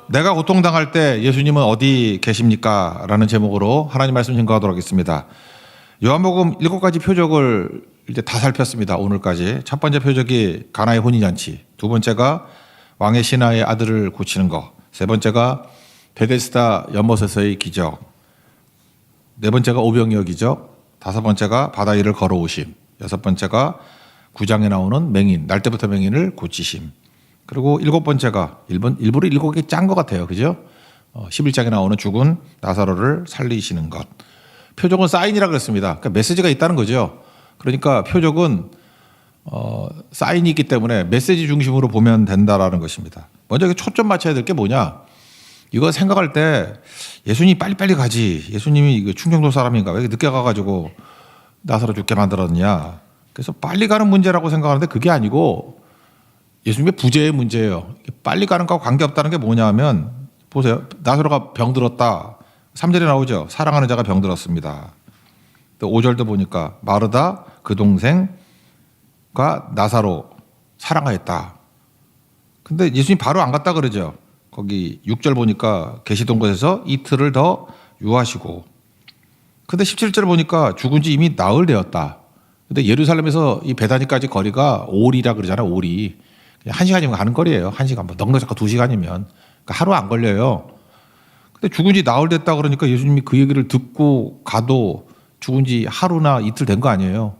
내가 고통당할 때 예수님은 어디 계십니까? 라는 제목으로 하나님 말씀 증거하도록 하겠습니다. 요한복음 7가지 표적을 이제 다 살폈습니다. 오늘까지. 첫 번째 표적이 가나의 혼인잔치, 두 번째가 왕의 신하의 아들을 고치는 것, 세 번째가 베데스다 연못에서의 기적, 네 번째가 오병이어 기적, 다섯 번째가 바다 위를 걸어오심, 여섯 번째가 9장에 나오는 맹인, 날 때부터 맹인을 고치심, 그리고 일곱 번째가 일부러 7개 짠 것 같아요. 그죠? 11장에 나오는 죽은 나사로를 살리시는 것. 표적은 사인이라 그랬습니다. 그러니까 메시지가 있다는 거죠. 그러니까 표적은 사인이 있기 때문에 메시지 중심으로 보면 된다라는 것입니다. 먼저 초점 맞춰야 될 게 뭐냐? 이거 생각할 때 예수님이 빨리빨리 가지. 예수님이 충청도 사람인가? 왜 이렇게 늦게 가가지고 나사로 죽게 만들었냐? 그래서 빨리 가는 문제라고 생각하는데 그게 아니고 예수님의 부재의 문제예요. 빨리 가는 거하고 관계없다는 게 뭐냐 하면 보세요. 나사로가 병들었다. 3절에 나오죠. 사랑하는 자가 병들었습니다. 또 5절도 보니까 마르다 그 동생과 나사로 사랑하였다. 근데 예수님 바로 안 갔다 그러죠. 거기 6절 보니까 계시던 곳에서 이틀을 더 유하시고. 근데 17절 보니까 죽은 지 이미 나흘 되었다. 근데 예루살렘에서 이 베다니까지 거리가 오리라 그러잖아요. 오리. 1시간이면 가는 거리예요. 1시간, 뭐 넉넉 잡고 2시간이면. 그러니까 하루 안 걸려요. 근데 죽은 지 나흘 됐다 그러니까 예수님이 그 얘기를 듣고 가도 죽은 지 하루나 이틀 된 거 아니에요.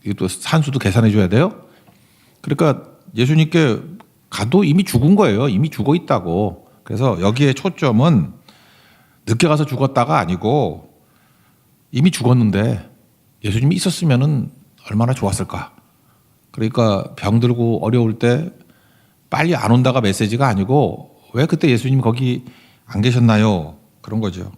이것도 산수도 계산해 줘야 돼요. 그러니까 예수님께 가도 이미 죽은 거예요. 이미 죽어 있다고. 그래서 여기에 초점은 늦게 가서 죽었다가 아니고 이미 죽었는데 예수님이 있었으면은 얼마나 좋았을까. 그러니까 병들고 어려울 때 빨리 안 온다가 메시지가 아니고 왜 그때 예수님 거기 안 계셨나요? 그런 거죠.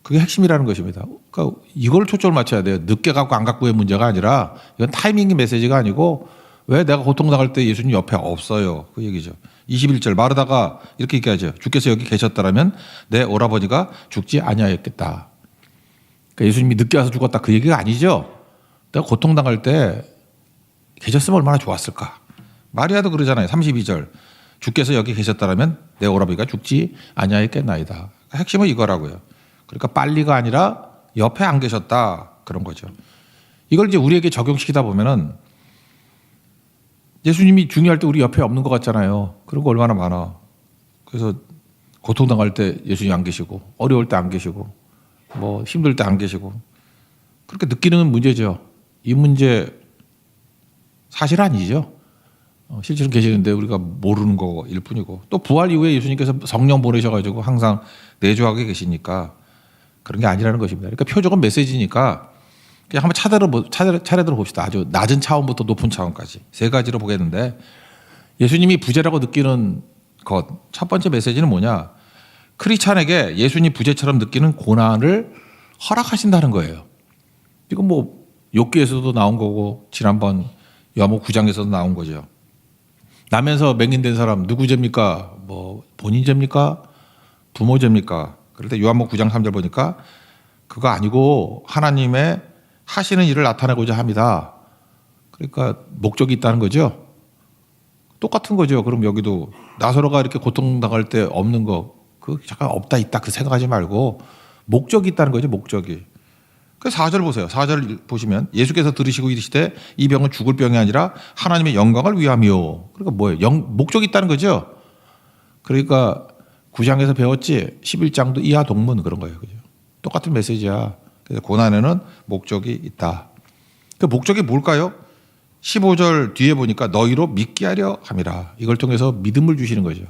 그게 핵심이라는 것입니다. 그러니까 이걸 초점을 맞춰야 돼요. 늦게 갖고 안 갖고의 문제가 아니라 이건 타이밍의 메시지가 아니고 왜 내가 고통당할 때 예수님 옆에 없어요. 그 얘기죠. 21절 마르다가 이렇게 얘기하죠. 주께서 여기 계셨다라면 내 오라버니가 죽지 아니하였겠다. 그러니까 예수님이 늦게 와서 죽었다 그 얘기가 아니죠. 내가 고통당할 때 계셨으면 얼마나 좋았을까. 마리아도 그러잖아요. 32절 주께서 여기 계셨다라면 내 오라버니가 죽지 아니하였겠나이다. 그러니까 핵심은 이거라고요. 그러니까 빨리가 아니라 옆에 안 계셨다 그런 거죠. 이걸 이제 우리에게 적용시키다 보면은 예수님이 중요할 때 우리 옆에 없는 것 같잖아요. 그런 거 얼마나 많아. 그래서 고통당할 때 예수님 안 계시고 어려울 때 안 계시고 뭐 힘들 때 안 계시고 그렇게 느끼는 문제죠. 이 문제 사실 아니죠. 실제로 계시는데 우리가 모르는 거일 뿐이고 또 부활 이후에 예수님께서 성령 보내셔가지고 항상 내주하게 계시니까 그런 게 아니라는 것입니다. 그러니까 표적은 메시지니까 그냥 한번 차례대로 봅시다. 아주 낮은 차원부터 높은 차원까지 세 가지로 보겠는데 예수님이 부재라고 느끼는 것 첫 번째 메시지는 뭐냐? 크리스찬에게 예수님 부재처럼 느끼는 고난을 허락하신다는 거예요. 이건 뭐 욥기에서도 나온 거고 지난번 요한복음 9장에서도 나온 거죠. 나면서 맹인된 사람 누구 죄입니까? 뭐 본인 죄입니까? 부모 죄입니까? 그럴 때 요한복음 9장 3절 보니까 그거 아니고 하나님의 하시는 일을 나타내고자 합니다. 그러니까 목적이 있다는 거죠. 똑같은 거죠. 그럼 여기도 나사로가 이렇게 고통당할 때 없는 거, 그 잠깐 없다 있다 그 생각하지 말고 목적이 있다는 거죠. 목적이. 그 4절 보세요. 4절 보시면 예수께서 들으시고 이르시되 이 병은 죽을 병이 아니라 하나님의 영광을 위함이요. 그러니까 뭐예요? 목적이 있다는 거죠. 그러니까 9장에서 배웠지 11장도 이하 동문 그런 거예요. 그죠? 똑같은 메시지야. 그래서 고난에는 목적이 있다. 그 목적이 뭘까요? 15절 뒤에 보니까 너희로 믿게 하려 함이라. 이걸 통해서 믿음을 주시는 거죠.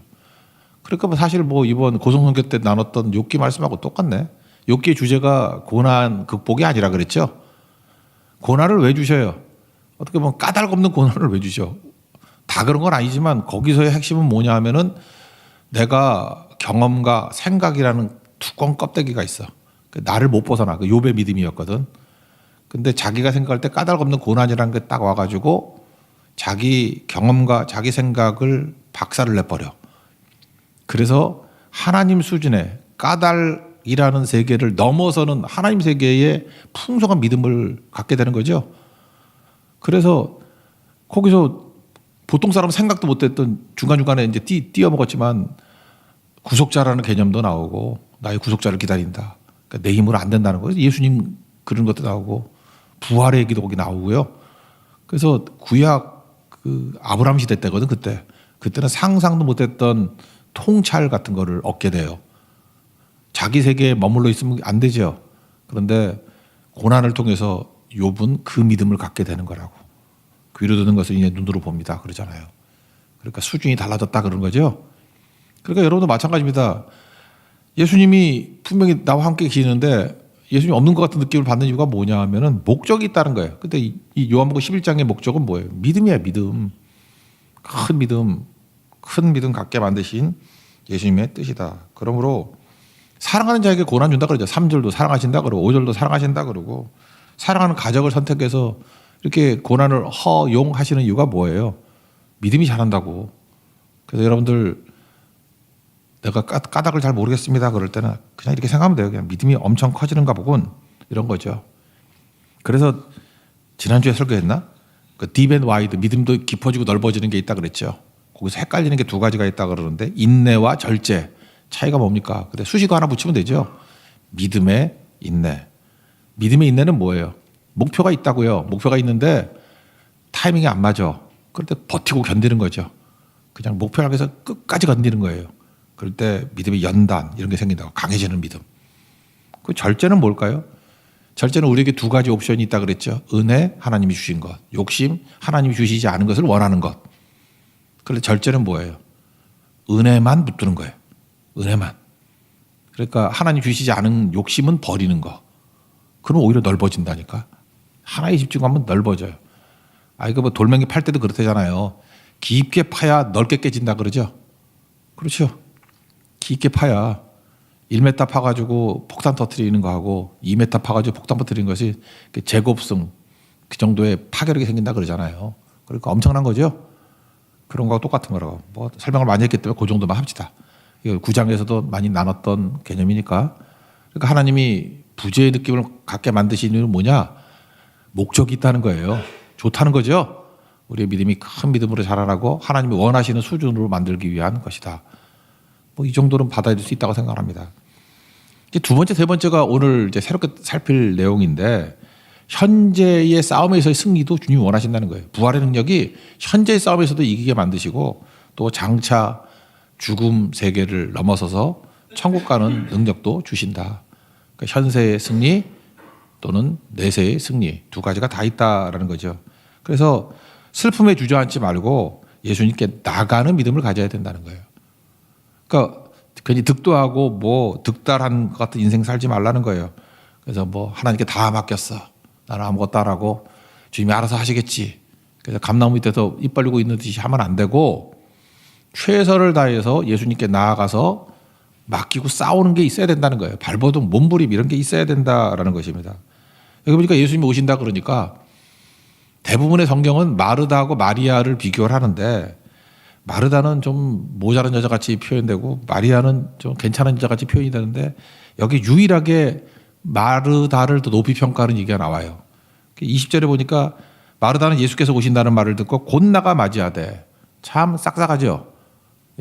그러니까 사실 뭐 이번 고성선교 때 나눴던 욥기 말씀하고 똑같네. 욥기의 주제가 고난 극복이 아니라 그랬죠. 고난을 왜 주셔요? 어떻게 보면 까닭 없는 고난을 왜 주셔? 다 그런 건 아니지만 거기서의 핵심은 뭐냐 하면은 내가 경험과 생각이라는 두꺼운 껍데기가 있어. 나를 못 벗어나. 그 욥의 믿음이었거든. 근데 자기가 생각할 때 까닭 없는 고난이라는 게 딱 와가지고 자기 경험과 자기 생각을 박살을 내버려. 그래서 하나님 수준의 까닭이라는 세계를 넘어서는 하나님 세계의 풍성한 믿음을 갖게 되는 거죠. 그래서 거기서 보통 사람은 생각도 못했던 중간중간에 이제 뛰어먹었지만 구속자라는 개념도 나오고 나의 구속자를 기다린다. 그러니까 내 힘으로 안 된다는 거예요. 예수님 그런 것도 나오고 부활의 얘기도 거기 나오고요. 그래서 구약 그 아브라함 시대 때거든 그때. 그때는 상상도 못했던 통찰 같은 거를 얻게 돼요. 자기 세계에 머물러 있으면 안 되죠. 그런데 고난을 통해서 욥은 그 믿음을 갖게 되는 거라고. 귀로 듣는 것을 이제 눈으로 봅니다. 그러잖아요. 그러니까 수준이 달라졌다 그런 거죠. 그러니까 여러분도 마찬가지입니다. 예수님이 분명히 나와 함께 계시는데 예수님이 없는 것 같은 느낌을 받는 이유가 뭐냐 하면은 목적이 있다는 거예요. 근데 이 요한복음 11장의 목적은 뭐예요? 믿음이야, 믿음. 큰 믿음. 큰 믿음 갖게 만드신 예수님의 뜻이다. 그러므로 사랑하는 자에게 고난 준다 그러죠. 3절도 사랑하신다 그러고 5절도 사랑하신다 그러고 사랑하는 가족을 선택해서 이렇게 고난을 허용하시는 이유가 뭐예요? 믿음이 잘한다고. 그래서 여러분들 내가 까닭을 잘 모르겠습니다. 그럴 때는 그냥 이렇게 생각하면 돼요. 그냥 믿음이 엄청 커지는가 보군. 이런 거죠. 그래서 지난주에 설교했나? 그 딥 앤 와이드, 믿음도 깊어지고 넓어지는 게 있다 그랬죠. 거기서 헷갈리는 게 두 가지가 있다 그러는데 인내와 절제. 차이가 뭡니까? 근데 수식어 하나 붙이면 되죠. 믿음의 인내. 믿음의 인내는 뭐예요? 목표가 있다고요. 목표가 있는데 타이밍이 안 맞아. 그럴 때 버티고 견디는 거죠. 그냥 목표를 향해서 끝까지 견디는 거예요. 그럴 때 믿음의 연단 이런 게 생긴다고. 강해지는 믿음. 그 절제는 뭘까요? 절제는 우리에게 두 가지 옵션이 있다 그랬죠. 은혜, 하나님이 주신 것. 욕심, 하나님이 주시지 않은 것을 원하는 것. 그런데 절제는 뭐예요? 은혜만 붙드는 거예요. 은혜만. 그러니까 하나님 주시지 않은 욕심은 버리는 거. 그럼 오히려 넓어진다니까. 하나에 집중하면 넓어져요. 이거 뭐 돌멩이 팔 때도 그렇다잖아요. 깊게 파야 넓게 깨진다 그러죠. 그렇죠. 깊게 파야 1m 파가지고 폭탄 터뜨리는 거하고 2m 파가지고 폭탄 터뜨리는 것이 제곱성 그 정도의 파괴력이 생긴다 그러잖아요. 그러니까 엄청난 거죠. 그런 거하고 똑같은 거라고. 뭐 설명을 많이 했기 때문에 그 정도만 합시다. 이거 9장에서도 많이 나눴던 개념이니까. 그러니까 하나님이 부재의 느낌을 갖게 만드신 이유는 뭐냐? 목적이 있다는 거예요. 좋다는 거죠. 우리의 믿음이 큰 믿음으로 자라나고 하나님이 원하시는 수준으로 만들기 위한 것이다. 뭐 이 정도는 받아들일 수 있다고 생각합니다. 이제 두 번째, 세 번째가 오늘 이제 새롭게 살필 내용인데 현재의 싸움에서의 승리도 주님이 원하신다는 거예요. 부활의 능력이 현재의 싸움에서도 이기게 만드시고 또 장차 죽음 세계를 넘어서서 천국 가는 능력도 주신다. 그러니까 현세의 승리 또는 내세의 승리 두 가지가 다 있다라는 거죠. 그래서 슬픔에 주저앉지 말고 예수님께 나가는 믿음을 가져야 된다는 거예요. 그러니까 괜히 득도하고 뭐 득달한 것 같은 인생 살지 말라는 거예요. 그래서 뭐 하나님께 다 맡겼어. 나는 아무것도 안 하고 주님이 알아서 하시겠지. 그래서 감나무 밑에서 입 벌리고 있는 듯이 하면 안 되고 최선을 다해서 예수님께 나아가서 맡기고 싸우는 게 있어야 된다는 거예요. 발버둥, 몸부림 이런 게 있어야 된다라는 것입니다. 여기 보니까 예수님이 오신다 그러니까 대부분의 성경은 마르다하고 마리아를 비교를 하는데 마르다는 좀 모자란 여자같이 표현되고 마리아는 좀 괜찮은 여자같이 표현이 되는데 여기 유일하게 마르다를 더 높이 평가하는 얘기가 나와요. 20절에 보니까 마르다는 예수께서 오신다는 말을 듣고 곧 나가 맞이하되. 참 싹싹하죠.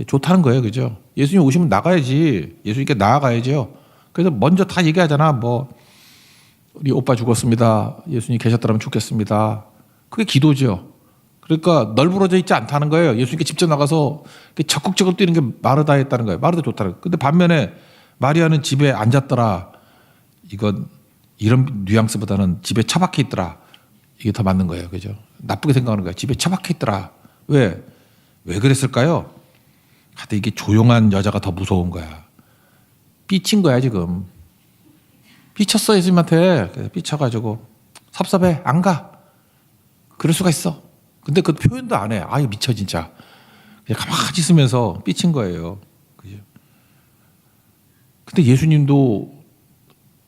좋다는 거예요. 그죠? 예수님 오시면 나가야지. 예수님께 나아가야죠. 그래서 먼저 다 얘기하잖아. 뭐 우리 오빠 죽었습니다. 예수님 계셨더라면 좋겠습니다. 그게 기도죠. 그러니까 널브러져 있지 않다는 거예요. 예수님께 직접 나가서 적극적으로 뛰는 게 마르다였다는 거예요. 마르다 좋다는 거예요. 근데 반면에 마리아는 집에 앉았더라. 이건 이런 뉘앙스보다는 집에 처박혀 있더라. 이게 더 맞는 거예요. 그죠? 나쁘게 생각하는 거예요. 집에 처박혀 있더라. 왜 그랬을까요? 하여튼 이게 조용한 여자가 더 무서운 거야. 삐친 거야 지금. 삐쳤어 예수님한테. 그래서 삐쳐가지고 섭섭해 안 가. 그럴 수가 있어. 근데 그 표현도 안 해. 아유 미쳐 진짜. 그냥 가만히 있으면서 삐친 거예요. 그죠? 근데 예수님도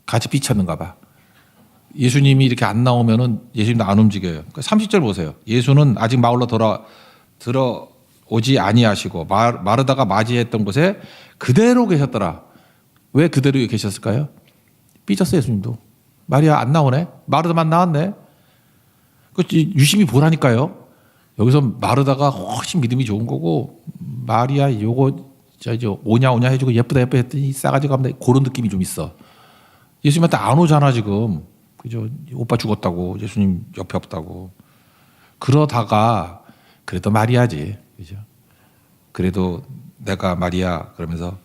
같이 삐쳤는가 봐. 예수님이 이렇게 안 나오면은 예수님도 안 움직여요. 30절 보세요. 예수는 아직 마을로 들어오지 아니하시고 마르다가 맞이했던 곳에 그대로 계셨더라. 왜 그대로 계셨을까요? 삐졌어요 예수님도. 마리아 안 나오네. 마르다만 나왔네. 유심히 보라니까요. 여기서 마르다가 훨씬 믿음이 좋은 거고 마리아 요거 저 이제 오냐 오냐 해주고 예쁘다 예쁘다 했더니 싸가지고 하면 그런 느낌이 좀 있어. 예수님한테 안 오잖아 지금. 그죠? 오빠 죽었다고 예수님 옆에 없다고. 그러다가 그래도 마리아지. 그죠? 그래도 내가 마리아 그러면서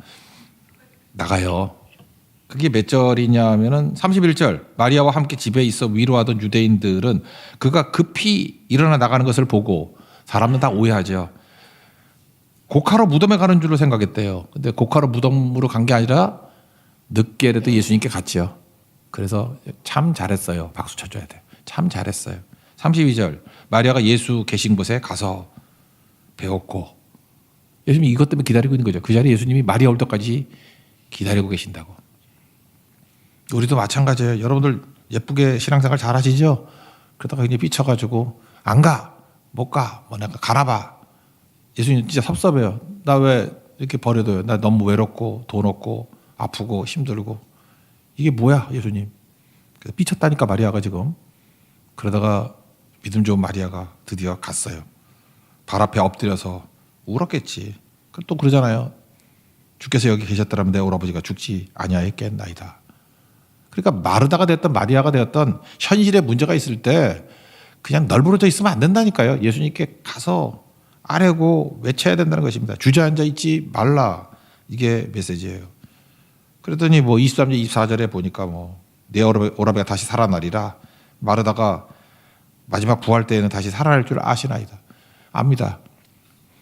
나가요. 그게 몇 절이냐 하면은 31절. 마리아와 함께 집에 있어 위로하던 유대인들은 그가 급히 일어나 나가는 것을 보고 사람은 다 오해하죠. 고카로 무덤에 가는 줄로 생각했대요. 근데 고카로 무덤으로 간 게 아니라 늦게라도 예수님께 갔죠. 그래서 참 잘했어요. 박수 쳐줘야 돼. 참 잘했어요. 32절. 마리아가 예수 계신 곳에 가서 배웠고 예수님이 이것 때문에 기다리고 있는 거죠. 그 자리에 예수님이 마리아 올 때까지 기다리고 계신다고. 우리도 마찬가지예요. 여러분들 예쁘게 신앙생활 잘 하시죠? 그러다가 그냥 삐쳐가지고 안 가, 못 가, 뭐 내가 가나 봐. 예수님 진짜 섭섭해요. 나 왜 이렇게 버려둬요? 나 너무 외롭고 돈 없고 아프고 힘들고. 이게 뭐야 예수님. 그래서 삐쳤다니까 마리아가 지금. 그러다가 믿음 좋은 마리아가 드디어 갔어요. 발 앞에 엎드려서 울었겠지. 또 그러잖아요. 주께서 여기 계셨더라면 내 오라버지가 죽지 아니하였겠나이다. 그러니까 마르다가 됐던 마리아가 되었던 현실에 문제가 있을 때 그냥 널브러져 있으면 안 된다니까요. 예수님께 가서 아뢰고 외쳐야 된다는 것입니다. 주저앉아 있지 말라. 이게 메시지예요. 그랬더니 뭐 23절 24절에 보니까 뭐 내 오라버지가 다시 살아나리라. 마르다가 마지막 부활 때에는 다시 살아날 줄 아시나이다. 압니다.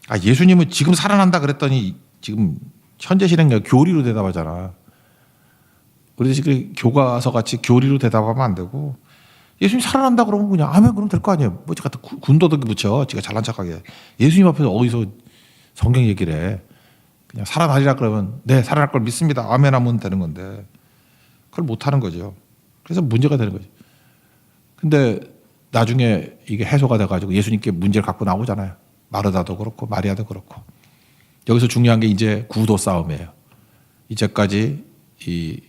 아, 예수님은 지금 살아난다 그랬더니 지금 현재 실행력 교리로 대답하잖아. 우리 지금 교과서 같이 교리로 대답하면 안 되고 예수님 살아난다 그러면 그냥 아멘 그러면 될 거 아니에요. 뭐 갖다 군더더기 붙여. 지가 잘난 척하게. 예수님 앞에서 어디서 성경 얘기를 해. 그냥 살아나리라 그러면 네 살아날 걸 믿습니다. 아멘 하면 되는 건데 그걸 못하는 거죠. 그래서 문제가 되는 거죠. 근데 나중에 이게 해소가 돼가지고 예수님께 문제를 갖고 나오잖아요. 마르다도 그렇고 마리아도 그렇고. 여기서 중요한 게 이제 구도 싸움이에요. 이제까지 이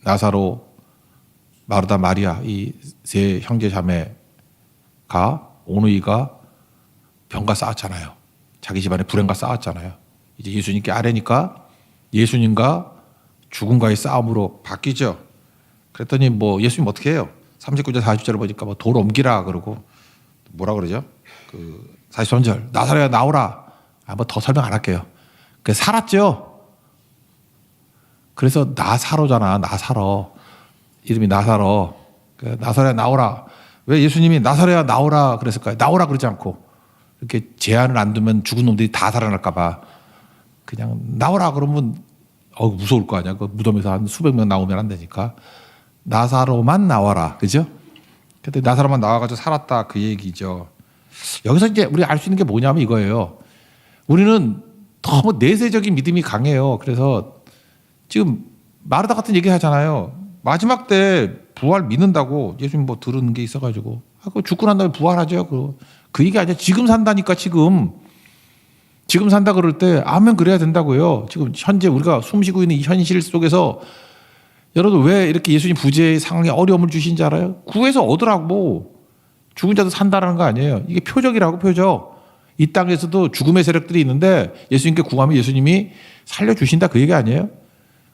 나사로, 마르다, 마리아 이 세 형제 자매가 오누이가 병과 싸웠잖아요. 자기 집안에 불행과 싸웠잖아요. 이제 예수님께 아뢰니까 예수님과 죽음과의 싸움으로 바뀌죠. 그랬더니 뭐 예수님 어떻게 해요? 39절 40절을 보니까 뭐 돌 옮기라 그러고 뭐라 그러죠? 그 43절 나사로야 나오라. 뭐 더 설명 안 할게요. 그 살았죠. 그래서 나사로잖아. 나사로. 이름이 나사로. 나사로야 나오라. 왜 예수님이 나사로야 나오라 그랬을까요? 나오라 그러지 않고 이렇게 제한을 안 두면 죽은 놈들이 다 살아날까 봐 그냥 나오라 그러면 무서울 거 아니야. 그 무덤에서 한 수백 명 나오면 안 되니까 나사로만 나와라. 그죠? 근데 나사로만 나와가지고 살았다 그 얘기죠. 여기서 이제 우리 알 수 있는 게 뭐냐면 이거예요. 우리는 너무 내세적인 믿음이 강해요. 그래서 지금 마르다 같은 얘기 하잖아요. 마지막 때 부활 믿는다고 예수님 뭐 들은 게 있어가지고 그 죽고 난 다음에 부활하죠. 그 얘기 아니야. 지금 산다니까 지금 산다 그럴 때 아멘 그래야 된다고요. 지금 현재 우리가 숨쉬고 있는 이 현실 속에서 여러분 왜 이렇게 예수님 부재의 상황에 어려움을 주신지 알아요? 구해서 얻으라고. 죽은 자도 산다라는 거 아니에요. 이게 표적이라고 표적. 이 땅에서도 죽음의 세력들이 있는데 예수님께 구하면 예수님이 살려주신다 그 얘기 아니에요?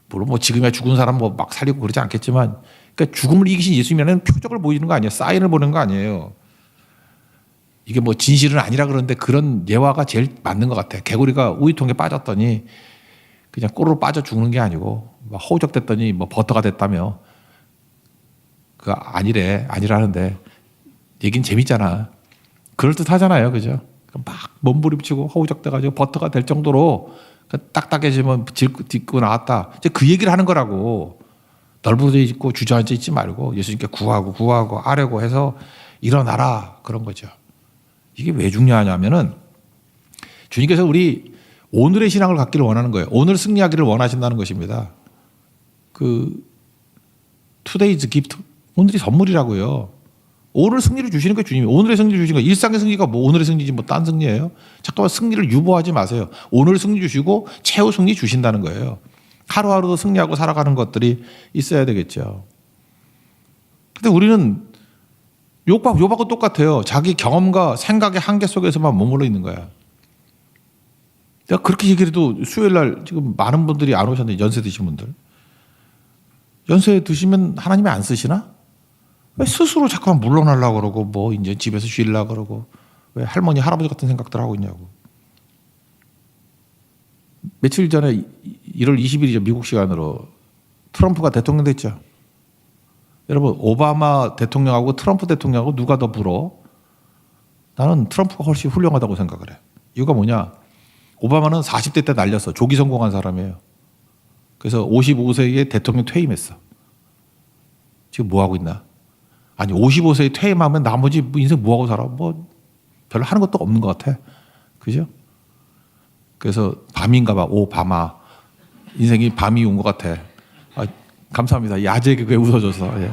물론 뭐 지금이야 죽은 사람 뭐 막 살리고 그러지 않겠지만 그러니까 죽음을 이기신 예수님이라는 표적을 보이는 거 아니에요. 사인을 보는 거 아니에요. 이게 뭐 진실은 아니라 그러는데 그런 예화가 제일 맞는 것 같아요. 개구리가 우유통에 빠졌더니 그냥 꼬르륵 빠져 죽는 게 아니고 막 허우적댔더니 뭐 버터가 됐다며 그 아니라는데 얘기는 재밌잖아. 그럴듯하잖아요. 그죠? 막 몸부림치고 허우적대가지고 버터가 될 정도로 딱딱해지면 딛고 나왔다. 이제 그 얘기를 하는 거라고. 널브러져 있고 주저앉아 있지 말고 예수님께 구하고 아뢰고 해서 일어나라 그런 거죠. 이게 왜 중요하냐면은 주님께서 우리 오늘의 신앙을 갖기를 원하는 거예요. 오늘 승리하기를 원하신다는 것입니다. 그 today's gift 오늘이 선물이라고요. 오늘 승리를 주시는 거예요. 주님이 오늘의 승리를 주시는 거예요. 일상의 승리가 뭐 오늘의 승리지 뭐 딴 승리예요. 잠깐만 승리를 유보하지 마세요. 오늘 승리 주시고 최후 승리 주신다는 거예요. 하루하루도 승리하고 살아가는 것들이 있어야 되겠죠. 근데 우리는 요하고 똑같아요. 자기 경험과 생각의 한계 속에서만 머물러 있는 거야. 내가 그렇게 얘기를 해도 수요일 날 지금 많은 분들이 안 오셨는데 연세 드신 분들. 연세 드시면 하나님이 안 쓰시나? 왜 스스로 자꾸만 물러나려고 그러고 뭐 이제 집에서 쉬려고 그러고 왜 할머니 할아버지 같은 생각들 하고 있냐고. 며칠 전에 1월 20일이죠. 미국 시간으로 트럼프가 대통령 됐죠. 여러분 오바마 대통령하고 트럼프 대통령하고 누가 더 부러워? 나는 트럼프가 훨씬 훌륭하다고 생각을 해. 이유가 뭐냐? 오바마는 40대 때 날렸어. 조기 성공한 사람이에요. 그래서 55세에 대통령 퇴임했어. 지금 뭐 하고 있나? 아니 55세에 퇴임하면 나머지 인생 뭐 하고 살아? 뭐 별로 하는 것도 없는 것 같아. 그죠? 그래서 밤인가 봐. 오바마. 인생이 밤이 온 것 같아. 아, 감사합니다. 야제 개그에 웃어줘서. 예.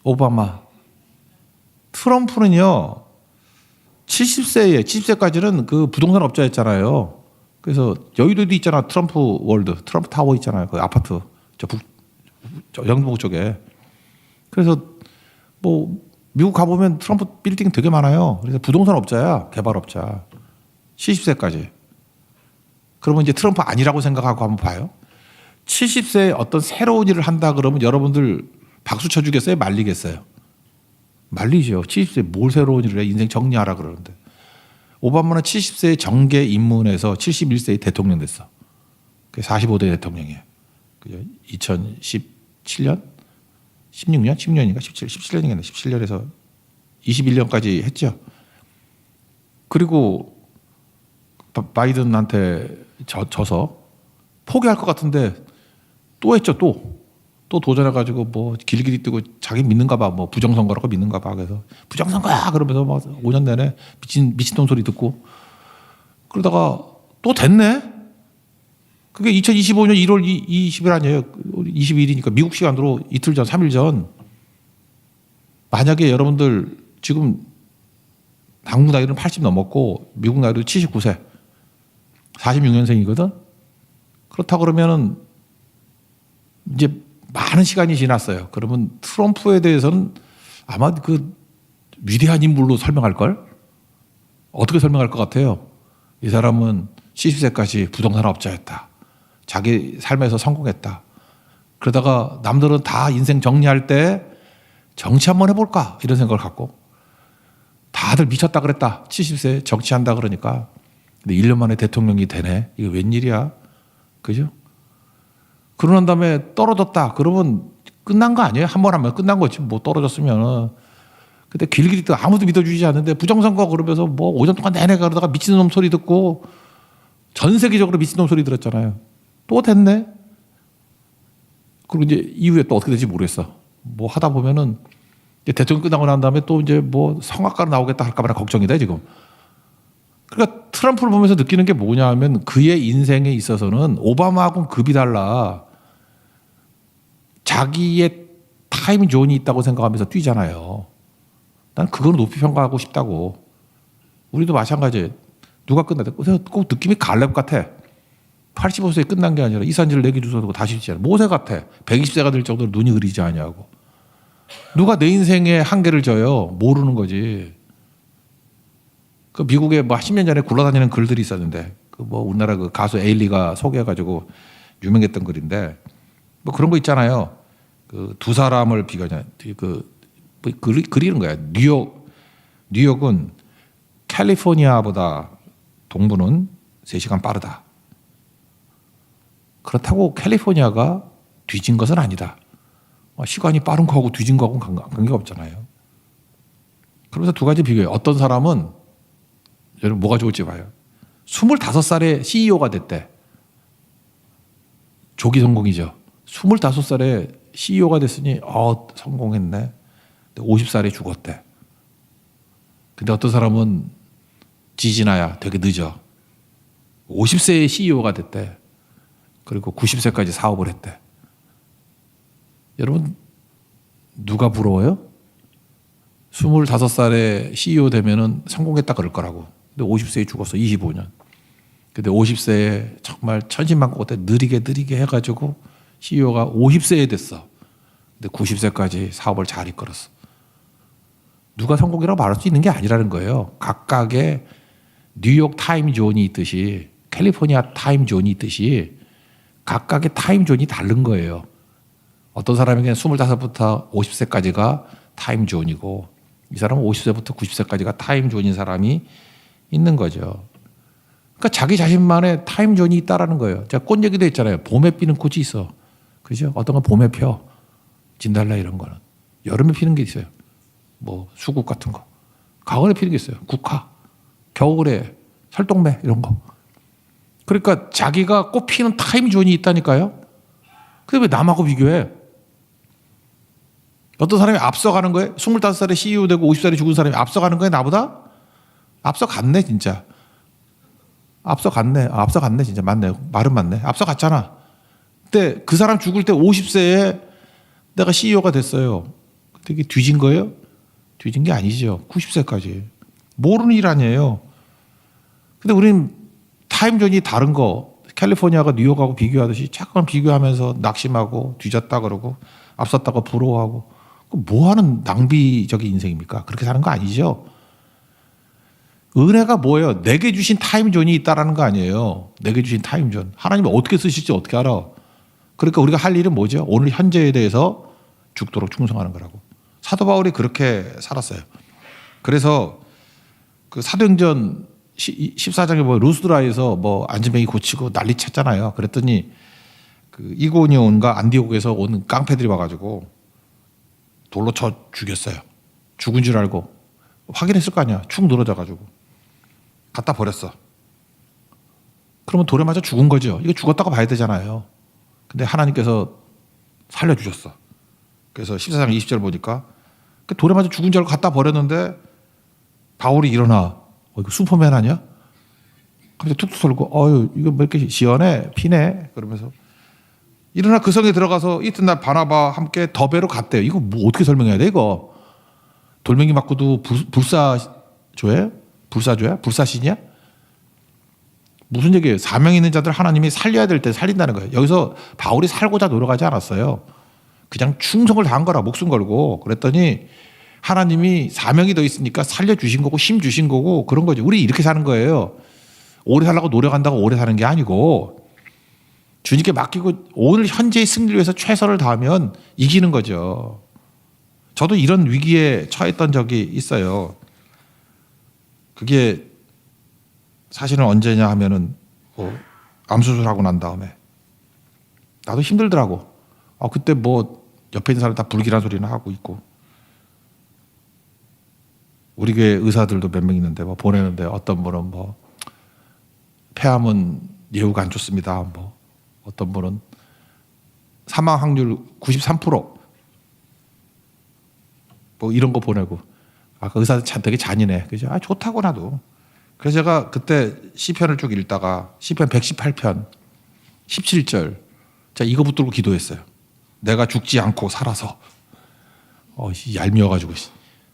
오바마. 트럼프는요. 70세까지는 그 부동산 업자였잖아요. 그래서 여의도도 있잖아. 트럼프 월드. 트럼프 타워 있잖아요. 그 아파트. 저 영등포 쪽에. 그래서 뭐 미국 가보면 트럼프 빌딩 되게 많아요. 그래서 부동산 업자야. 개발업자. 70세까지. 그러면 이제 트럼프 아니라고 생각하고 한번 봐요. 70세에 어떤 새로운 일을 한다 그러면 여러분들 박수 쳐주겠어요? 말리겠어요? 말리죠. 70세에 뭘 새로운 일을 해? 인생 정리하라 그러는데. 오바마는 70세에 정계 입문해서 71세에 대통령 됐어. 그게 45대 대통령이에요. 그죠? 2017년? 16년? 10년인가? 17년이겠네. 17년에서 21년까지 했죠. 그리고 바이든한테 져서 포기할 것 같은데 또 했죠. 또 도전해가지고 뭐 길길이 뛰고 자기 믿는가 봐. 뭐 부정선거라고 믿는가 봐. 그래서 부정선거야 그러면서 막 5년 내내 미친놈 소리 듣고 그러다가 또 됐네. 그게 2025년 1월 20일 아니에요. 22일이니까 미국 시간으로 이틀 전, 3일 전. 만약에 여러분들 지금 한국 나이는 80 넘었고 미국 나이도 79세, 46년생이거든. 그렇다 그러면은 이제 많은 시간이 지났어요. 그러면 트럼프에 대해서는 아마 그 위대한 인물로 설명할 걸? 어떻게 설명할 것 같아요? 이 사람은 70세까지 부동산 업자였다. 자기 삶에서 성공했다. 그러다가 남들은 다 인생 정리할 때 정치 한번 해볼까? 이런 생각을 갖고 다들 미쳤다 그랬다. 70세 정치한다 그러니까. 근데 1년 만에 대통령이 되네. 이거 웬일이야? 그죠? 그러고 난 다음에 떨어졌다. 그러면 끝난 거 아니에요? 한 번 하면 끝난 거지. 뭐 떨어졌으면. 근데 길길이 또 아무도 믿어주지 않는데 부정선거 그러면서 뭐 5년 동안 내내 그러다가 미친놈 소리 듣고 전 세계적으로 미친놈 소리 들었잖아요. 또 됐네. 그리고 이제 이후에 또 어떻게 될지 모르겠어. 뭐 하다 보면은 이제 대통령 끝나고 난 다음에 또 이제 뭐 성악가로 나오겠다 할까봐 걱정이 돼 지금. 그러니까 트럼프를 보면서 느끼는 게 뭐냐 하면 그의 인생에 있어서는 오바마하고는 급이 달라. 자기의 타임 존이 있다고 생각하면서 뛰잖아요. 난 그거는 높이 평가하고 싶다고. 우리도 마찬가지예요. 누가 끝났다. 꼭 느낌이 갈렙 같아. 85세에 끝난 게 아니라 이산지를 내기 주워두고 다시 있잖아. 모세 같아. 120세가 될 정도로 눈이 흐리지 않냐고. 누가 내 인생에 한계를 져요. 모르는 거지. 그 미국에 뭐 10년 전에 굴러다니는 글들이 있었는데 그 뭐 우리나라 그 가수 에일리가 소개해가지고 유명했던 글인데 뭐 그런 거 있잖아요. 그 두 사람을 비교하냐. 뭐 그리는 거야. 뉴욕은 캘리포니아보다 동부는 3시간 빠르다. 그렇다고 캘리포니아가 뒤진 것은 아니다. 시간이 빠른 거하고 뒤진 거하고는 관계가 없잖아요. 그러면서 두 가지 비교해요. 어떤 사람은 여러분 뭐가 좋을지 봐요. 25살에 CEO가 됐대. 조기 성공이죠. 25살에 CEO가 됐으니 성공했네. 50살에 죽었대. 근데 어떤 사람은 지지나야 되게 늦어. 50세에 CEO가 됐대. 그리고 90세까지 사업을 했대. 여러분 누가 부러워요? 25살에 CEO 되면은 성공했다 그럴 거라고. 근데 50세에 죽었어. 25년. 근데 50세에 정말 천신만고 때 느리게 해가지고 CEO가 50세에 됐어. 근데 90세까지 사업을 잘 이끌었어. 누가 성공이라고 말할 수 있는 게 아니라는 거예요. 각각의 뉴욕 타임 존이 있듯이 캘리포니아 타임존이 있듯이 각각의 타임존이 다른 거예요. 어떤 사람에게는 25부터 50세까지가 타임존이고 이 사람은 50세부터 90세까지가 타임존인 사람이 있는 거죠. 그러니까 자기 자신만의 타임존이 있다라는 거예요. 제가 꽃 얘기도 했잖아요. 봄에 피는 꽃이 있어. 그죠? 어떤 건 봄에 펴. 진달래 이런 거는. 여름에 피는 게 있어요. 뭐 수국 같은 거. 가을에 피는 게 있어요. 국화. 겨울에 철동매 이런 거. 그러니까 자기가 꽃 피는 타임존이 있다니까요. 근데 왜 남하고 비교해? 어떤 사람이 앞서가는 거예요? 25살에 CEO 되고 50살에 죽은 사람이 앞서가는 거예요? 나보다? 앞서갔네 진짜. 앞서갔네. 앞서갔네 진짜. 맞네. 말은 맞네. 앞서갔잖아. 근데 그 사람 죽을 때 50세에 내가 CEO가 됐어요. 근데 이게 뒤진 거예요? 뒤진 게 아니죠. 90세까지. 모르는 일 아니에요. 근데 우리는 타임존이 다른 거, 캘리포니아가 뉴욕하고 비교하듯이 잠깐 비교하면서 낙심하고 뒤졌다 그러고 앞섰다고 부러워하고 뭐 하는 낭비적인 인생입니까? 그렇게 사는 거 아니죠. 은혜가 뭐예요? 내게 주신 타임존이 있다라는 거 아니에요. 내게 주신 타임존. 하나님이 어떻게 쓰실지 어떻게 알아? 그러니까 우리가 할 일은 뭐죠? 오늘 현재에 대해서 죽도록 충성하는 거라고. 사도 바울이 그렇게 살았어요. 그래서 그 사도행전 14장에 뭐 루스드라에서 뭐 안진뱅이 고치고 난리 쳤잖아요. 그랬더니 그 이고니온과 안디옥에서 온 깡패들이 와가지고 돌로 쳐 죽였어요. 죽은 줄 알고 확인했을 거 아니야. 축 늘어져가지고 갖다 버렸어. 그러면 돌에 맞아 죽은 거죠. 이거 죽었다고 봐야 되잖아요. 근데 하나님께서 살려주셨어. 그래서 14장 20절 보니까 돌에 맞아 죽은 줄 알고 갖다 버렸는데 바울이 일어나. 이거 슈퍼맨 아니야? 갑자기 툭툭 털고 이거 뭐 이렇게 시원해 피네 그러면서 일어나 그 성에 들어가서 이튿날 바나바와 함께 더베로 갔대요. 이거 뭐 어떻게 설명해야 돼 이거? 돌멩이 맞고도 불사조야? 불사조야? 불사신이야? 무슨 얘기예요? 사명 있는 자들 하나님이 살려야 될 때 살린다는 거예요. 여기서 바울이 살고자 노력하지 않았어요. 그냥 충성을 다한 거라 목숨 걸고. 그랬더니 하나님이 사명이 더 있으니까 살려주신 거고 힘 주신 거고 그런 거죠. 우리 이렇게 사는 거예요. 오래 살라고 노력한다고 오래 사는 게 아니고 주님께 맡기고 오늘 현재의 승리를 위해서 최선을 다하면 이기는 거죠. 저도 이런 위기에 처했던 적이 있어요. 그게 사실은 언제냐 하면은 암 수술하고 난 다음에 나도 힘들더라고. 그때 뭐 옆에 있는 사람 다 불길한 소리나 하고 있고 우리 교회 의사들도 몇 명 있는데 뭐 보내는데 어떤 분은 뭐 폐암은 예후가 안 좋습니다. 뭐 어떤 분은 사망 확률 93%. 뭐 이런 거 보내고 그 의사들 되게 잔인해. 그죠? 좋다고 나도. 그래서 제가 그때 시편을 쭉 읽다가 시편 118편 17절 자 이거 붙들고 기도했어요. 내가 죽지 않고 살아서 얄미워가지고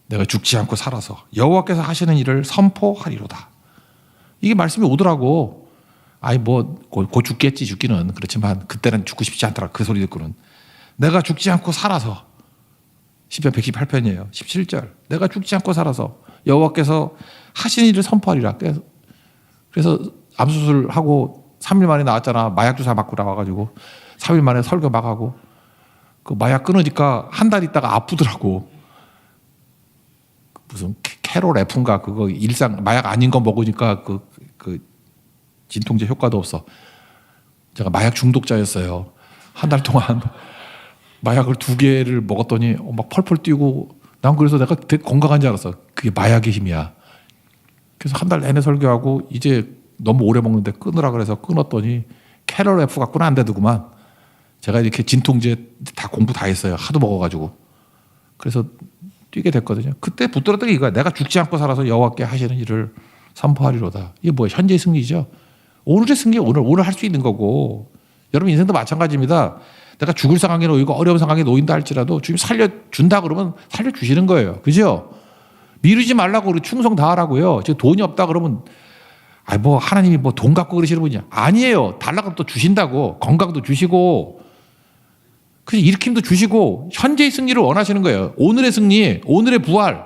내가 죽지 않고 살아서 여호와께서 하시는 일을 선포하리로다. 이게 말씀이 오더라고. 곧 죽겠지 죽기는. 그렇지만 그때는 죽고 싶지 않더라. 그 소리 듣고는. 내가 죽지 않고 살아서 시편 118편이에요. 17절 내가 죽지 않고 살아서 여호와께서 하시는 일을 선포하리라. 그래서 암수술하고 3일 만에 나왔잖아. 마약 주사 맞고 나와가지고 3일 만에 설교 막 하고 그 마약 끊으니까 한 달 있다가 아프더라고. 무슨 캐롤 F인가 그거 일상 마약 아닌 거 먹으니까 그 진통제 효과도 없어. 제가 마약 중독자였어요. 한 달 동안 마약을 2개를 먹었더니 막 펄펄 뛰고 난 그래서 내가 되게 건강한 줄 알았어. 그게 마약의 힘이야. 그래서 한 달 내내 설교하고 이제 너무 오래 먹는데 끊으라 그래서 끊었더니 캐롤 F 갖고는 안 되더구만. 제가 이렇게 진통제 다 공부 다 했어요. 하도 먹어가지고. 그래서 뛰게 됐거든요. 그때 붙들었던 게 이거야. 내가 죽지 않고 살아서 여호와께 하시는 일을 선포하리로다. 이게 뭐야? 현재의 승리죠. 오늘의 승리 오늘 할 수 있는 거고. 여러분 인생도 마찬가지입니다. 내가 죽을 상황에 놓이고 어려운 상황에 놓인다 할지라도 주님 살려준다 그러면 살려주시는 거예요. 그죠? 미루지 말라고 우리 충성 다하라고요. 지금 돈이 없다 그러면 뭐 하나님이 뭐 돈 갖고 그러시는 분이야. 아니에요. 달라고 또 주신다고. 건강도 주시고 그래서 일으킴도 주시고 현재의 승리를 원하시는 거예요. 오늘의 승리, 오늘의 부활.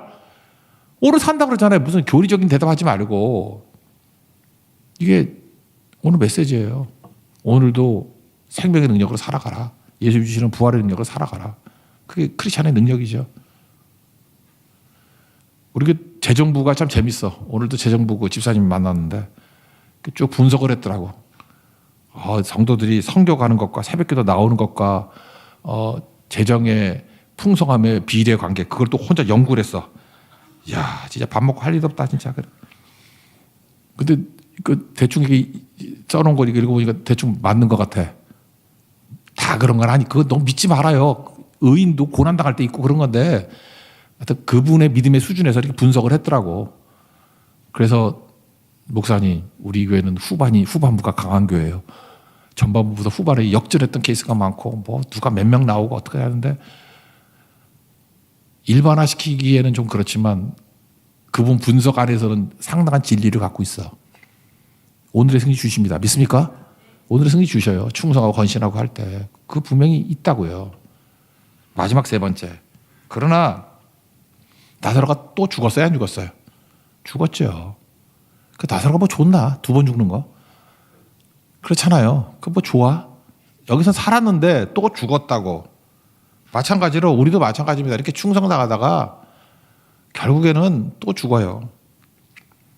오늘 산다 그러잖아요. 무슨 교리적인 대답하지 말고. 이게 오늘 메시지예요. 오늘도 생명의 능력으로 살아가라. 예수 주시는 부활의 능력으로 살아가라. 그게 크리스찬의 능력이죠. 우리 재정부가 참 재밌어. 오늘도 재정부 그 집사님 만났는데 쭉 분석을 했더라고. 성도들이 성교 가는 것과 새벽기도 나오는 것과 재정의 풍성함의 비례 관계, 그걸 또 혼자 연구를 했어. 이야, 진짜 밥 먹고 할 일 없다 진짜. 근데 그 대충 이게 써놓은 거 읽어보니까 대충 맞는 것 같아. 다 그런 건 아니. 그거 너무 믿지 말아요. 의인도 고난 당할 때 있고 그런 건데, 하여튼 그분의 믿음의 수준에서 이렇게 분석을 했더라고. 그래서 목사님, 우리 교회는 후반부가 강한 교회예요. 전반부보다 후반에 역전했던 케이스가 많고, 뭐 누가 몇 명 나오고 어떻게 하는데, 일반화시키기에는 좀 그렇지만 그분 분석 안에서는 상당한 진리를 갖고 있어. 오늘의 승리 주십니다. 믿습니까? 오늘의 승리 주셔요. 충성하고 헌신하고 할 때. 그 분명히 있다고요. 마지막 세 번째. 그러나 나사로가 또 죽었어요? 안 죽었어요? 죽었죠. 그 나사로가 뭐 좋나? 2번 죽는 거? 그렇잖아요. 그 뭐 좋아? 여기서 살았는데 또 죽었다고. 마찬가지로 우리도 마찬가지입니다. 이렇게 충성당하다가 결국에는 또 죽어요.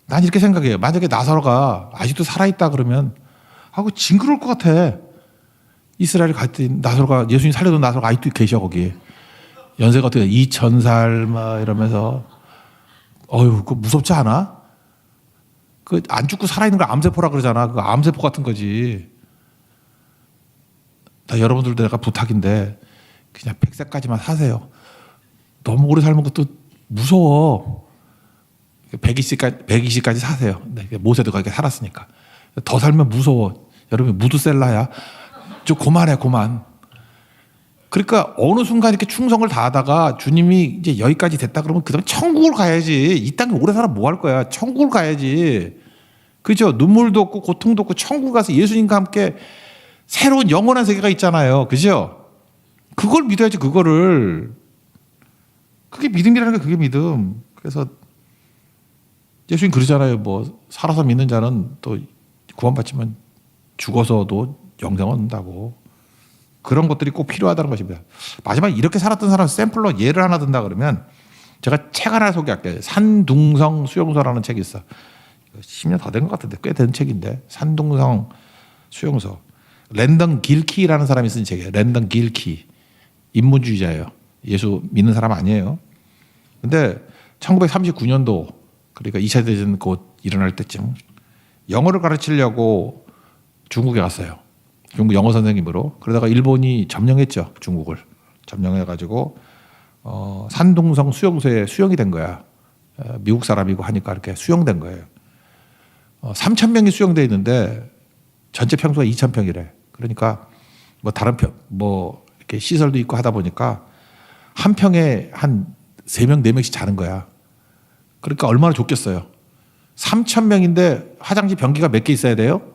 난 이렇게 생각해요. 만약에 나사로가 아직도 살아있다 그러면 징그러울 것 같아. 이스라엘 갈 때 나사로가, 예수님 살려둔 나사로가 아직도 계셔 거기. 연세가 어떻게 2000살 막 이러면서 그거 무섭지 않아? 그 안 죽고 살아있는 걸 암세포라 그러잖아. 그거 암세포 같은 거지. 나 여러분들도 내가 부탁인데 그냥 100세까지만 사세요. 너무 오래 살면 그것도 무서워. 120까지 사세요. 모세도 그렇게 살았으니까. 더 살면 무서워. 여러분 무드셀라야. 좀 그만. 그러니까 어느 순간 이렇게 충성을 다하다가 주님이 이제 여기까지 됐다 그러면 그다음에 천국을 가야지. 이 땅에 오래 살아 뭐 할 거야. 천국을 가야지. 그죠? 눈물도 없고 고통도 없고 천국 가서 예수님과 함께 새로운 영원한 세계가 있잖아요. 그죠? 그걸 믿어야지. 그거를. 그게 믿음이라는 게 그게 믿음. 그래서 예수님 그러잖아요. 뭐 살아서 믿는 자는 또 구원받지만 죽어서도 영생을 얻는다고. 그런 것들이 꼭 필요하다는 것입니다. 마지막에 이렇게 살았던 사람 샘플로 예를 하나 든다 그러면 제가 책 하나 소개할게요. 산둥성 수용소라는 책이 있어. 10년 더 된 것 같은데 꽤 된 책인데, 산둥성 수용소. 랜던 길키라는 사람이 쓴 책이에요. 랜던 길키. 인문주의자예요. 예수 믿는 사람 아니에요. 근데 1939년도, 그러니까 2차 대전 곧 일어날 때쯤 영어를 가르치려고 중국에 갔어요. 중국 영어 선생님으로. 그러다가 일본이 점령했죠. 중국을. 점령해가지고 산둥성 수용소에 수용이 된 거야. 미국 사람이고 하니까 이렇게 수용된 거예요. 3,000명이 수용돼 있는데 전체 평수가 2,000평이래. 그러니까 뭐 다른 이렇게 시설도 있고 하다 보니까 한 평에 한 3명, 4명씩 자는 거야. 그러니까 얼마나 좋겠어요. 3,000명인데 화장실 변기가 몇 개 있어야 돼요?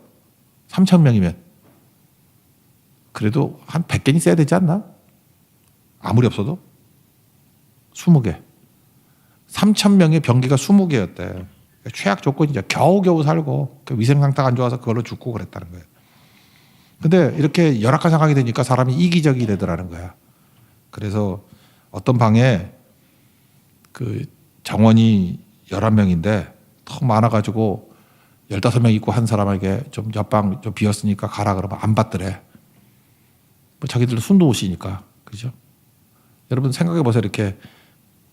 3,000명이면. 그래도 한 100개는 있어야 되지 않나? 아무리 없어도? 20개. 3,000명의 변기가 20개였대. 최악 조건이죠. 겨우겨우 살고 위생 상태가 안 좋아서 그걸로 죽고 그랬다는 거예요. 근데 이렇게 열악한 상황이 되니까 사람이 이기적이 되더라는 거야. 그래서 어떤 방에 그 정원이 11명인데 더 많아가지고 15명 있고 한 사람에게 좀 옆방 좀 비었으니까 가라 그러면 안 받더래. 뭐 자기들도 숨도 못 쉬니까. 그죠? 여러분 생각해 보세요. 이렇게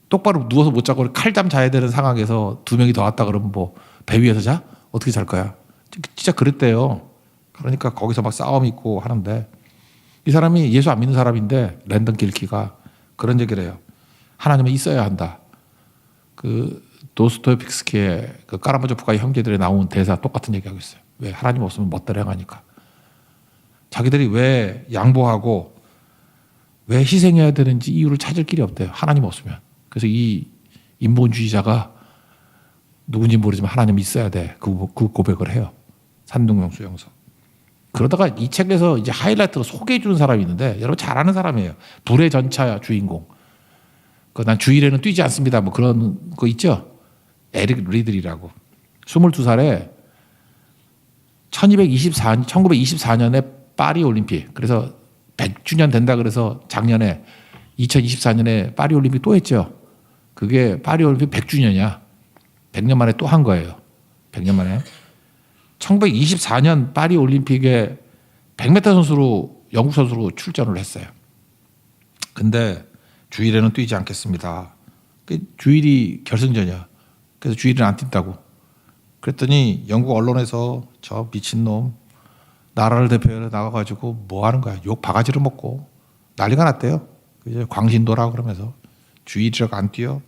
똑바로 누워서 못 자고 칼잠 자야 되는 상황에서 2명이 더 왔다 그러면 뭐 배 위에서 자? 어떻게 잘 거야? 진짜 그랬대요. 그러니까 거기서 막 싸움 있고 하는데, 이 사람이 예수 안 믿는 사람인데 랜던 길키가 그런 얘기를 해요. 하나님은 있어야 한다. 그 도스토옙스키의 그 까라마조프가의 형제들에 나온 대사 똑같은 얘기하고 있어요. 왜? 하나님 없으면 멋대로 행하니까. 자기들이 왜 양보하고 왜 희생해야 되는지 이유를 찾을 길이 없대요. 하나님 없으면. 그래서 이 인본주의자가 누군지 모르지만 하나님이 있어야 돼. 그 고백을 해요. 산둥성 수용소. 그러다가 이 책에서 이제 하이라이트로 소개해 주는 사람이 있는데, 여러분 잘 아는 사람이에요. 불의 전차 주인공. 난 주일에는 뛰지 않습니다. 뭐 그런 거 있죠. 에릭 리들이라고. 22살에 1924년에 파리 올림픽, 그래서 100주년 된다 그래서 작년에 2024년에 파리 올림픽 또 했죠. 그게 파리 올림픽 100주년이야. 100년 만에 또 한 거예요. 100년 만에. 1924년 파리 올림픽에 100m 선수로, 영국 선수로 출전을 했어요. 근데 주일에는 뛰지 않겠습니다. 주일이 결승전이야. 그래서 주일은 안 뛴다고. 그랬더니 영국 언론에서 저 미친놈 나라를 대표해서 나가가지고 뭐 하는 거야. 욕 바가지를 먹고 난리가 났대요. 광신도라 그러면서 주일이라고 안 뛰어.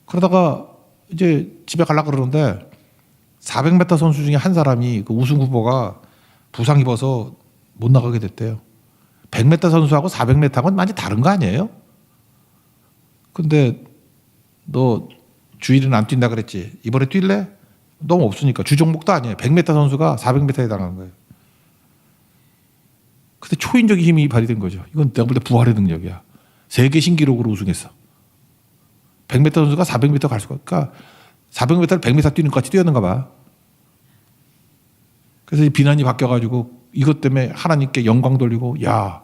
그러다가 이제 집에 가려고 그러는데 400m 선수 중에 한 사람이 그 우승 후보가 부상 입어서 못 나가게 됐대요. 100m 선수하고 400m하고는 완전히 다른 거 아니에요? 근데 너 주일은 안 뛴다 그랬지. 이번에 뛸래? 너무 없으니까. 주종목도 아니에요. 100m 선수가 400m에 해당하는 거예요. 근데 초인적인 힘이 발휘된 거죠. 이건 내가 볼 때 부활의 능력이야. 세계 신기록으로 우승했어. 100m 선수가 400m 갈 수가. 그러니까 400m를 100m 뛰는 것 같이 뛰었는가 봐. 그래서 이 비난이 바뀌어가지고 이것 때문에 하나님께 영광 돌리고, 야,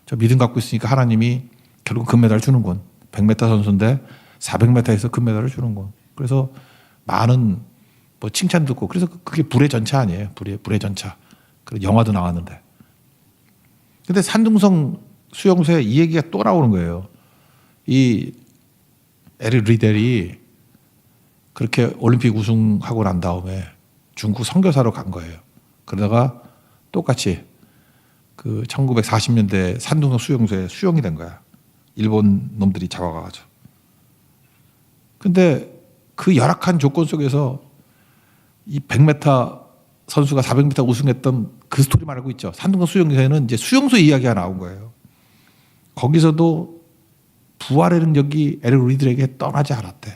저 믿음 갖고 있으니까 하나님이 결국 금메달 주는군. 100m 선수인데 400m에서 금메달을 주는군. 그래서 많은 뭐 칭찬 듣고, 그래서 그게 불의 전차 아니에요. 불의 전차. 그래서 영화도 나왔는데. 근데 산둥성 수용소에 이 얘기가 또 나오는 거예요. 이 에릭 리델이 그렇게 올림픽 우승하고 난 다음에 중국 선교사로 간 거예요. 그러다가 똑같이 그 1940년대 산둥성 수용소에 수용이 된 거야. 일본 놈들이 잡아가가지고. 근데 그 열악한 조건 속에서 이 100m 선수가 400m 우승했던 그 스토리만 알고 있죠. 산둥성 수용소에는 이제 수용소 이야기가 나온 거예요. 거기서도 부활의 능력이 에릭 리들에게 떠나지 않았대.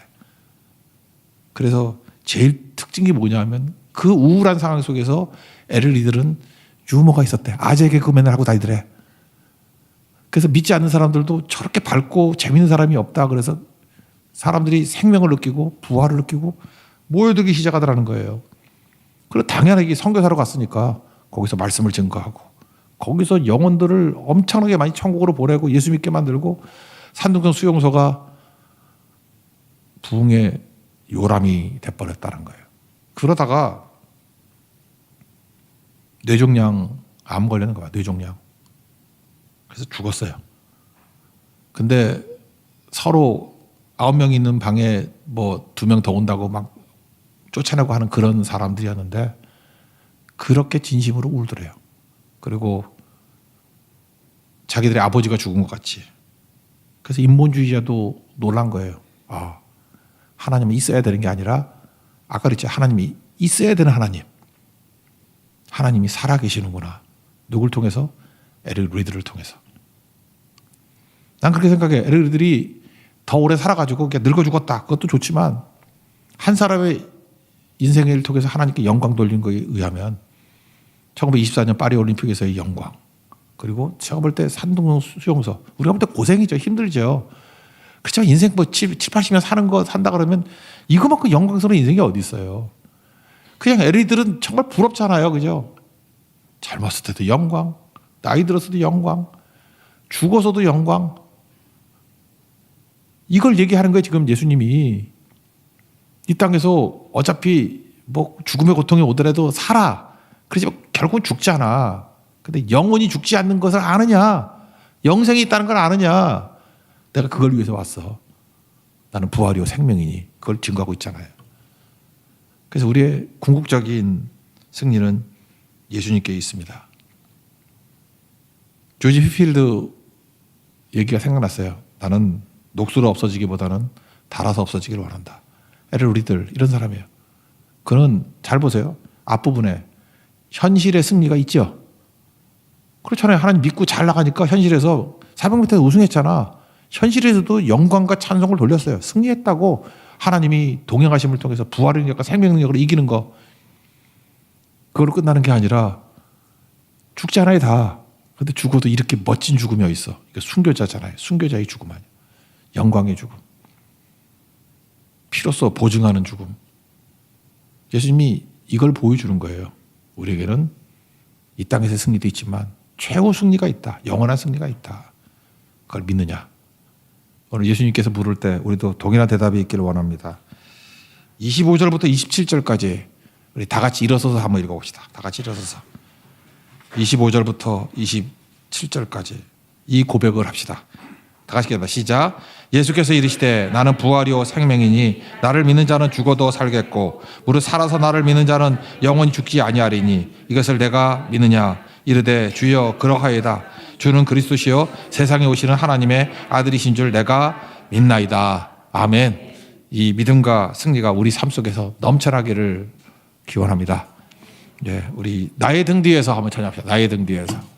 그래서 제일 특징이 뭐냐면 그 우울한 상황 속에서 에릭 리들은 유머가 있었대. 아재 개그맨을 하고 다니더래. 그래서 믿지 않는 사람들도 저렇게 밝고 재밌는 사람이 없다. 그래서 사람들이 생명을 느끼고 부활을 느끼고 모여들기 시작하더라는 거예요. 그리고 당연하게 선교사로 갔으니까 거기서 말씀을 증거하고 거기서 영혼들을 엄청나게 많이 천국으로 보내고 예수 믿게 만들고 산둥성 수용소가 부흥의 요람이 돼버렸다는 거예요. 그러다가 뇌종양 암 걸리는 거야. 뇌종양. 그래서 죽었어요. 근데 서로 9명 있는 방에 뭐 2명 더 온다고 막 쫓아내고 하는 그런 사람들이었는데 그렇게 진심으로 울더래요. 그리고 자기들의 아버지가 죽은 것 같이. 그래서 인본주의자도 놀란 거예요. 아, 하나님은 있어야 되는 게 아니라 아까 그랬죠. 하나님이 있어야 되는 하나님. 하나님이 살아계시는구나. 누굴 통해서? 에릭 리들을 통해서. 난 그렇게 생각해. 에릭 리들이 더 오래 살아가지고 늙어 죽었다. 그것도 좋지만 한 사람의 인생을 통해서 하나님께 영광 돌린 거에 의하면 1924년 파리 올림픽에서의 영광, 그리고 제가 볼 때 산둥성 수용소, 우리가 볼 때 고생이죠. 힘들죠. 그렇지만 인생 뭐 80년 사는 거 산다 그러면 이거만큼 영광스러운 인생이 어디 있어요. 그냥 에리들은 정말 부럽잖아요. 그죠? 젊었을 때도 영광, 나이 들었을 때 영광, 죽어서도 영광. 이걸 얘기하는 거예요. 지금 예수님이. 이 땅에서 어차피 뭐 죽음의 고통이 오더라도 살아. 그렇지만 결국은 죽잖아. 근데 영원히 죽지 않는 것을 아느냐? 영생이 있다는 걸 아느냐? 내가 그걸 위해서 왔어. 나는 부활이요 생명이니. 그걸 증거하고 있잖아요. 그래서 우리의 궁극적인 승리는 예수님께 있습니다. 조지 휘필드 얘기가 생각났어요. 나는 녹수로 없어지기보다는 닳아서 없어지기를 원한다. 에릭 리들 이런 사람이에요. 그는 잘 보세요. 앞부분에 현실의 승리가 있죠. 그렇잖아요. 하나님 믿고 잘 나가니까 현실에서 400m 우승했잖아. 현실에서도 영광과 찬송을 돌렸어요. 승리했다고. 하나님이 동행하심을 통해서 부활의 능력과 생명 능력으로 이기는 거. 그걸로 끝나는 게 아니라 죽잖아요 다. 근데 죽어도 이렇게 멋진 죽음이 어디 있어. 이거 순교자잖아요. 순교자의 죽음 아니에요. 영광의 죽음. 피로써 보증하는 죽음. 예수님이 이걸 보여주는 거예요. 우리에게는 이 땅에서 승리도 있지만 최고 승리가 있다. 영원한 승리가 있다. 그걸 믿느냐? 오늘 예수님께서 물을 때 우리도 동일한 대답이 있기를 원합니다. 25절부터 27절까지 우리 다 같이 일어서서 한번 읽어봅시다. 다 같이 일어서서 25절부터 27절까지 이 고백을 합시다. 다 같이 기도합니다. 시작. 예수께서 이르시되 나는 부활이요 생명이니 나를 믿는 자는 죽어도 살겠고 무릇 살아서 나를 믿는 자는 영원히 죽지 아니하리니 이것을 내가 믿느냐? 이르되 주여 그러하이다. 주는 그리스도시요 세상에 오시는 하나님의 아들이신 줄 내가 믿나이다. 아멘. 이 믿음과 승리가 우리 삶 속에서 넘쳐나기를 기원합니다. 예, 우리 나의 등 뒤에서 한번 찬양합시다. 나의 등 뒤에서.